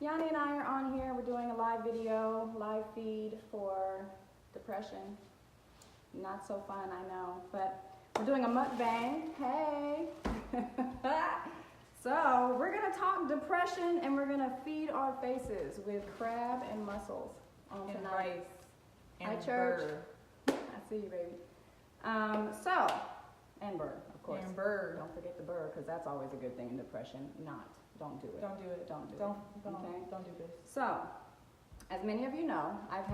Yani and I are on here. We're doing a live video, live feed for depression. Not so fun, I know, but we're doing a mukbang. Hey! So, we're gonna talk depression and we're gonna feed our faces with crab and mussels on And tonight. rice. Hi, And church. burr. I see you, baby. And burr, of course. And burr. Don't forget the burr, because that's always a good thing in depression. Don't do it. Don't do it. Don't do Don't, it. don't, Okay. don't do this. So, as many of you know, I've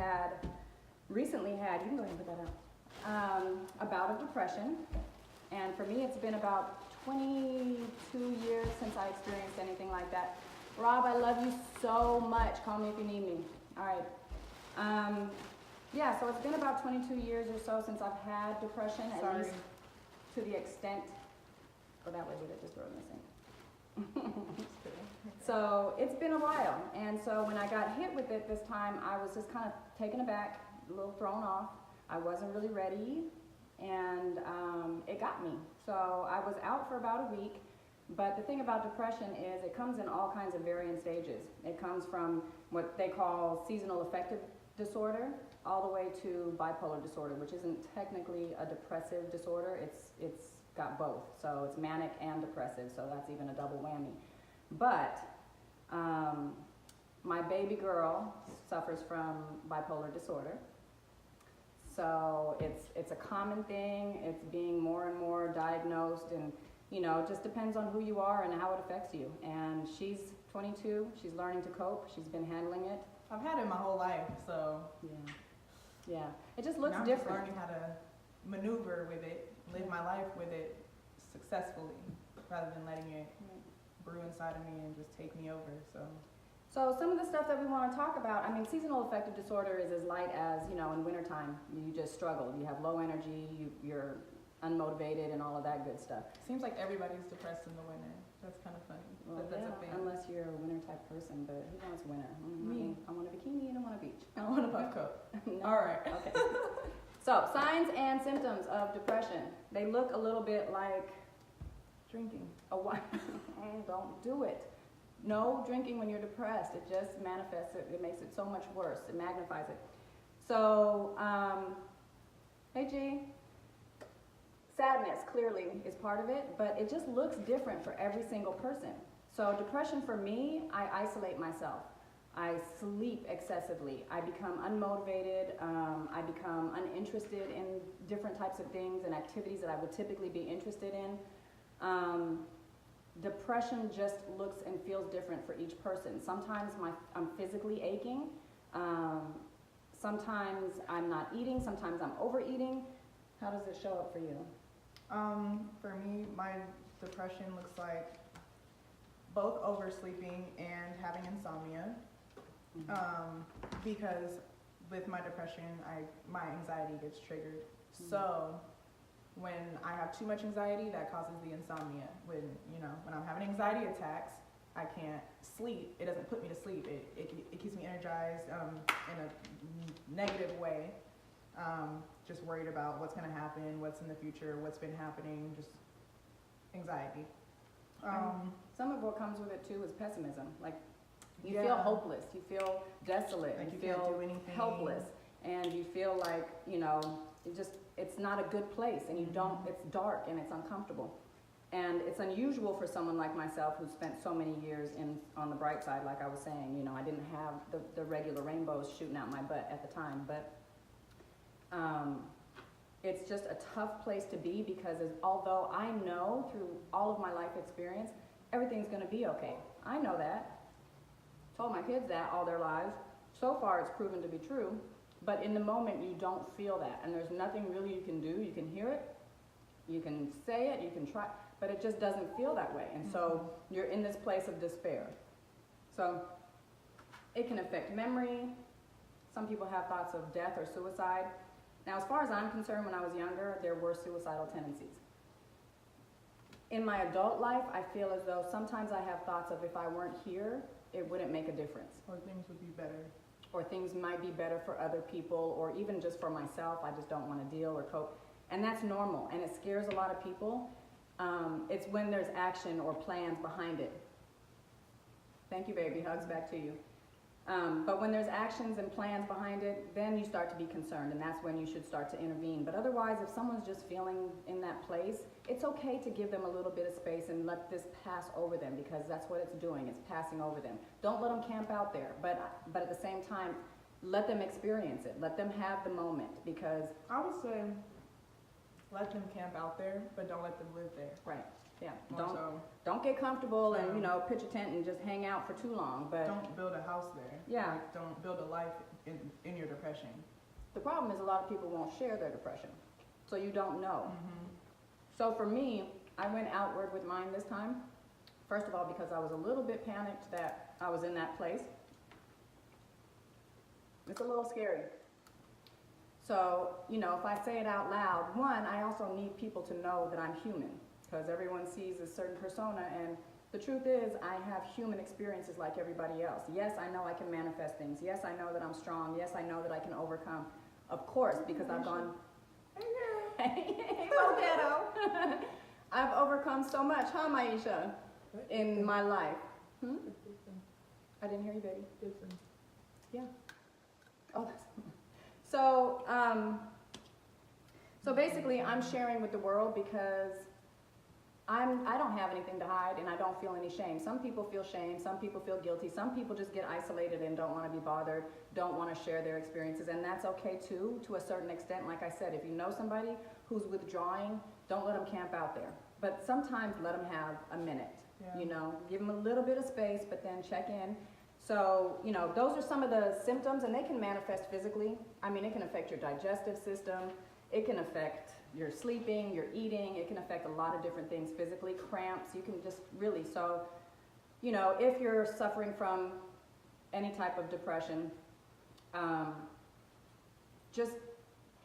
recently had, you can go ahead and put that out, a bout of depression. And for me, it's been about 22 years since I experienced anything like that. Rob, I love you so much. Call me if you need me. All right. Yeah, so it's been about 22 years or so since I've had depression, at least to the extent, that way, did it just throw it in the sink? So it's been a while, and so when I got hit with it this time, I was just kind of taken aback, a little thrown off. I wasn't really ready, and it got me. So I was out for about a week, but the thing about depression is it comes in all kinds of varying stages. It comes from what they call seasonal affective disorder, all the way to bipolar disorder, which isn't technically a depressive disorder. It's got both, so it's manic and depressive, so that's even a double whammy. But my baby girl suffers from bipolar disorder, so it's a common thing. It's being more and more diagnosed, and it just depends on who you are and how it affects you. And she's 22. She's learning to cope. She's been handling it. I've had it my whole life, so yeah. It just looks now I'm different. just learning how to maneuver with it, live my life with it successfully, rather than letting it brew inside of me and just take me over. So some of the stuff that we want to talk about, seasonal affective disorder is as light as, in wintertime, you just struggle. You have low energy, you're unmotivated and all of that good stuff. Seems like everybody's depressed in the winter. That's kind of funny. Well, but that's a thing. unless you're a winter type person, but who wants winter? Me. I want a bikini and I want a beach. I want a puff coat. No. All right. Okay. So, signs and symptoms of depression. They look a little bit like Drinking. Don't do it. No drinking when you're depressed. It just manifests it. It makes it so much worse. It magnifies it. So, hey G. Sadness clearly is part of it, but it just looks different for every single person. So depression for me, I isolate myself. I sleep excessively. I become unmotivated. I become uninterested in different types of things and activities that I would typically be interested in. Depression just looks and feels different for each person. Sometimes I'm physically aching. Sometimes I'm not eating. Sometimes I'm overeating. How does it show up for you? For me, my depression looks like both oversleeping and having insomnia. Because with my depression, my anxiety gets triggered. So when I have too much anxiety, that causes the insomnia. When I'm having anxiety attacks, I can't sleep. It doesn't put me to sleep. It keeps me energized in a negative way. Just worried about what's going to happen, what's in the future, what's been happening, just anxiety. Some of what comes with it too is pessimism. Like you feel hopeless, you feel desolate, like you can't feel do anything. helpless, and you feel like it's not a good place, and it's dark and it's uncomfortable. And it's unusual for someone like myself who spent so many years on the bright side, like I was saying. I didn't have the regular rainbows shooting out my butt at the time, but it's just a tough place to be because although I know through all of my life experience, everything's going to be okay. I know that. Told my kids that all their lives. So far it's proven to be true, but in the moment you don't feel that, and there's nothing really you can do. You can hear it, you can say it, you can try, but it just doesn't feel that way, and so you're in this place of despair. So it can affect memory. Some people have thoughts of death or suicide. Now, as far as I'm concerned, when I was younger, there were suicidal tendencies. In my adult life, I feel as though sometimes I have thoughts of if I weren't here, it wouldn't make a difference. Or things would be better. Or things might be better for other people, or even just for myself. I just don't want to deal or cope. And that's normal, and it scares a lot of people. It's when there's action or plans behind it. Thank you, baby. Hugs back to you. But when there's actions and plans behind it, then you start to be concerned, and that's when you should start to intervene. But otherwise, if someone's just feeling in that place, it's okay to give them a little bit of space and let this pass over them, because that's what it's doing. It's passing over them. Don't let them camp out there, but at the same time, let them experience it. Let them have the moment, because I would say let them camp out there, but don't let them live there. right, yeah. Also, Don't get comfortable and pitch a tent and just hang out for too long. But don't build a house there. Yeah. Like, don't build a life in your depression. the problem is a lot of people won't share their depression, so you don't know. Mm-hmm. So for me, I went outward with mine this time. First of all, because I was a little bit panicked that I was in that place. It's a little scary. So, if I say it out loud, one, I also need people to know that I'm human, because everyone sees a certain persona, and the truth is I have human experiences like everybody else. Yes, I know I can manifest things. Yes, I know that I'm strong. Yes, I know that I can overcome. Of course, because I've gone... Hey, Ghetto. I've overcome so much, huh, Maisha, in my life. I didn't hear you, baby. Yeah. Oh, so basically, I'm sharing with the world because I don't have anything to hide, and I don't feel any shame. Some people feel shame. Some people feel guilty. Some people just get isolated and don't want to be bothered, don't want to share their experiences, and that's okay too, to a certain extent. Like I said, if you know somebody who's withdrawing, don't let them camp out there. But sometimes let them have a minute. Yeah. Give them a little bit of space, but then check in. So, those are some of the symptoms, and they can manifest physically. I mean, it can affect your digestive system. It can affect your sleeping, your eating. It can affect a lot of different things physically. Cramps, you can just really, so, if you're suffering from any type of depression, just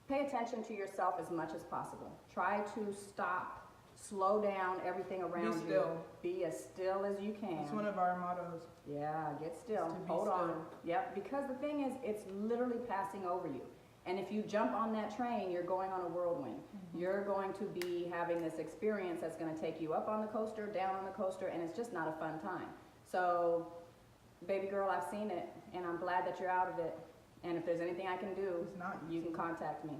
pay attention to yourself as much as possible. Try to stop. Slow down everything around you. Be still. Be as still as you can. It's one of our mottos. Yeah, get still. To be Hold on. still. Yep, because the thing is, it's literally passing over you. And if you jump on that train, you're going on a whirlwind. Mm-hmm. You're going to be having this experience that's going to take you up on the coaster, down on the coaster, and it's just not a fun time. So, baby girl, I've seen it, and I'm glad that you're out of it. And if there's anything I can do, It's not you easy. can contact me.